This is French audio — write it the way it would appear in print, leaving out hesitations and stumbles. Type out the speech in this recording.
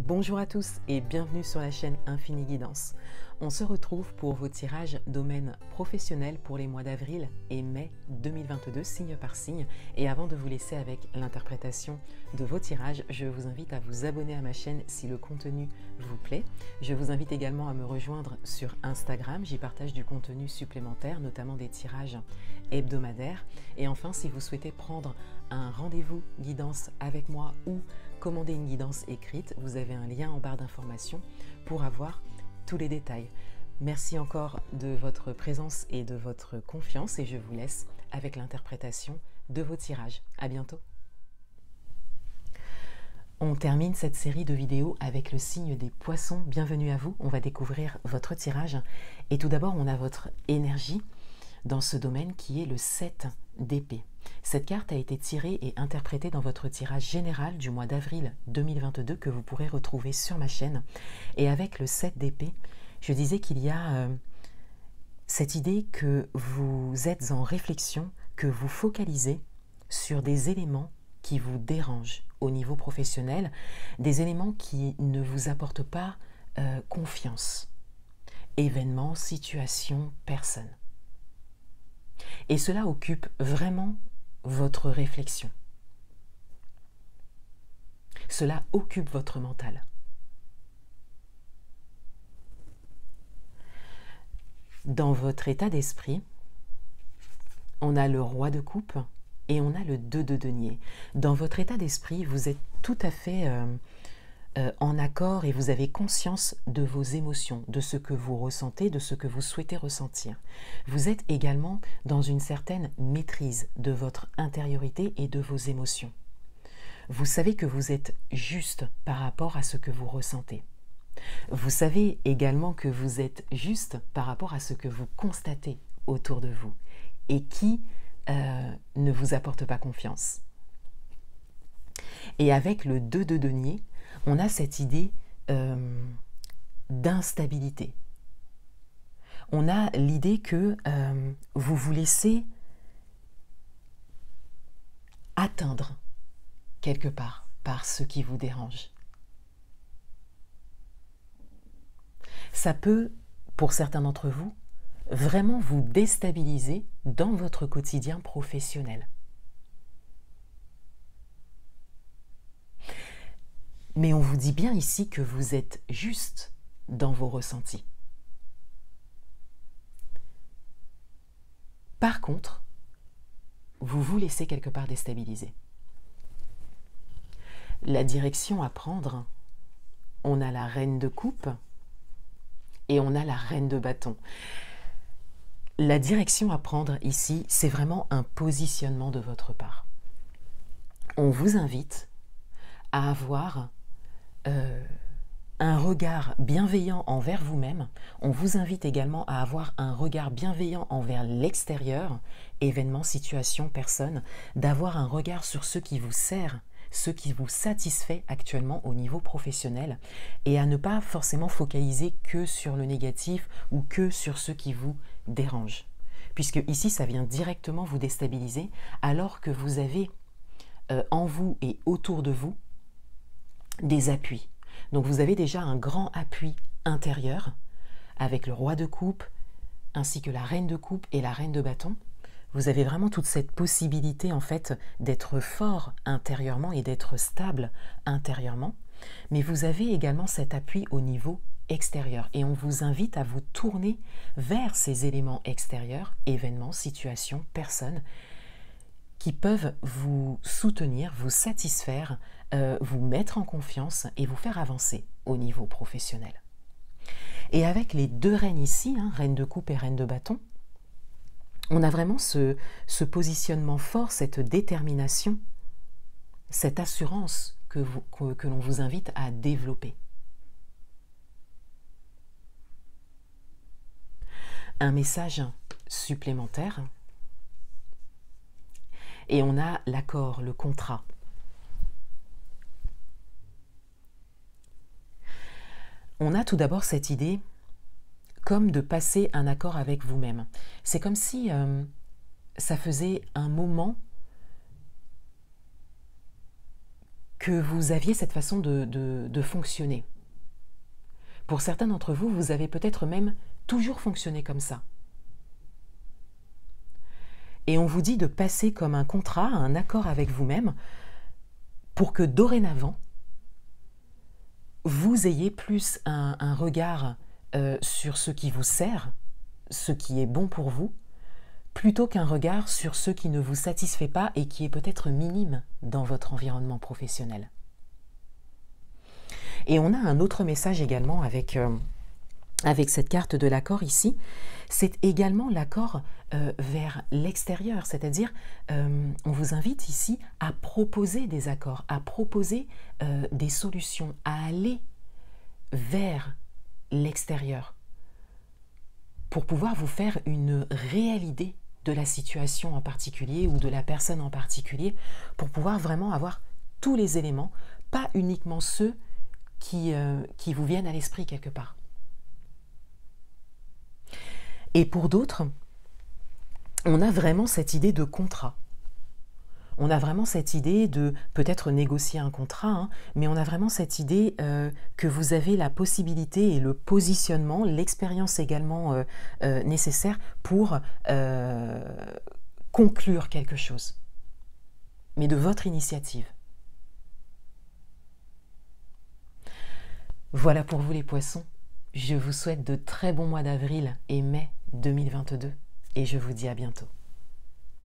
Bonjour à tous et bienvenue sur la chaîne Infini Guidance. On se retrouve pour vos tirages domaine professionnel pour les mois d'avril et mai 2022, signe par signe. Et avant de vous laisser avec l'interprétation de vos tirages, je vous invite à vous abonner à ma chaîne si le contenu vous plaît. Je vous invite également à me rejoindre sur Instagram, j'y partage du contenu supplémentaire, notamment des tirages hebdomadaires. Et enfin, si vous souhaitez prendre un rendez-vous guidance avec moi ou commander une guidance écrite, vous avez un lien en barre d'informations pour avoir tous les détails. Merci encore de votre présence et de votre confiance et je vous laisse avec l'interprétation de vos tirages. À bientôt. On termine cette série de vidéos avec le signe des poissons. Bienvenue à vous, on va découvrir votre tirage. Et tout d'abord, on a votre énergie dans ce domaine qui est le 7 d'épée. Cette carte a été tirée et interprétée dans votre tirage général du mois d'avril 2022 que vous pourrez retrouver sur ma chaîne. Et avec le 7 d'épée, je disais qu'il y a cette idée que vous êtes en réflexion, que vous focalisez sur des éléments qui vous dérangent au niveau professionnel, des éléments qui ne vous apportent pas confiance. Événements, situations, personnes. Et cela occupe vraiment votre réflexion. Cela occupe votre mental. Dans votre état d'esprit, on a le roi de coupe et on a le 2 de denier. Dans votre état d'esprit, vous êtes tout à fait en accord et vous avez conscience de vos émotions, de ce que vous ressentez, de ce que vous souhaitez ressentir. Vous êtes également dans une certaine maîtrise de votre intériorité et de vos émotions. Vous savez que vous êtes juste par rapport à ce que vous ressentez. Vous savez également que vous êtes juste par rapport à ce que vous constatez autour de vous et qui ne vous apporte pas confiance. Et avec le 2 de denier, on a cette idée d'instabilité. On a l'idée que vous vous laissez atteindre quelque part par ce qui vous dérange. Ça peut, pour certains d'entre vous, vraiment vous déstabiliser dans votre quotidien professionnel. Mais on vous dit bien ici que vous êtes juste dans vos ressentis. Par contre, vous vous laissez quelque part déstabiliser. La direction à prendre, on a la reine de coupe et on a la reine de bâton. La direction à prendre ici, c'est vraiment un positionnement de votre part. On vous invite à avoir un regard bienveillant envers vous-même. On vous invite également à avoir un regard bienveillant envers l'extérieur, événements, situations, personnes, d'avoir un regard sur ce qui vous sert, ce qui vous satisfait actuellement au niveau professionnel et à ne pas forcément focaliser que sur le négatif ou que sur ce qui vous dérange. Puisque ici, ça vient directement vous déstabiliser alors que vous avez en vous et autour de vous des appuis. Donc vous avez déjà un grand appui intérieur avec le roi de coupe ainsi que la reine de coupe et la reine de bâton. Vous avez vraiment toute cette possibilité en fait d'être fort intérieurement et d'être stable intérieurement. Mais vous avez également cet appui au niveau extérieur et on vous invite à vous tourner vers ces éléments extérieurs, événements, situations, personnes qui peuvent vous soutenir, vous satisfaire, vous mettre en confiance et vous faire avancer au niveau professionnel. Et avec les deux reines ici, reine de coupe et reine de bâton, on a vraiment ce positionnement fort, cette détermination, cette assurance que l'on vous invite à développer. Un message supplémentaire. Et on a l'accord, le contrat. On a tout d'abord cette idée comme de passer un accord avec vous-même. C'est comme si ça faisait un moment que vous aviez cette façon de fonctionner. Pour certains d'entre vous, vous avez peut-être même toujours fonctionné comme ça. Et on vous dit de passer comme un contrat, un accord avec vous-même, pour que dorénavant, vous ayez plus un regard sur ce qui vous sert, ce qui est bon pour vous, plutôt qu'un regard sur ce qui ne vous satisfait pas et qui est peut-être minime dans votre environnement professionnel. Et on a un autre message également avec cette carte de l'accord ici, c'est également l'accord vers l'extérieur, c'est-à-dire on vous invite ici à proposer des accords, à proposer des solutions, à aller vers l'extérieur pour pouvoir vous faire une réelle idée de la situation en particulier ou de la personne en particulier, pour pouvoir vraiment avoir tous les éléments, pas uniquement ceux qui vous viennent à l'esprit quelque part. Et pour d'autres, on a vraiment cette idée de contrat. On a vraiment cette idée de peut-être négocier un contrat, hein, mais on a vraiment cette idée que vous avez la possibilité et le positionnement, l'expérience également nécessaire pour conclure quelque chose, mais de votre initiative. Voilà pour vous les poissons. Je vous souhaite de très bons mois d'avril et mai 2022 et je vous dis à bientôt.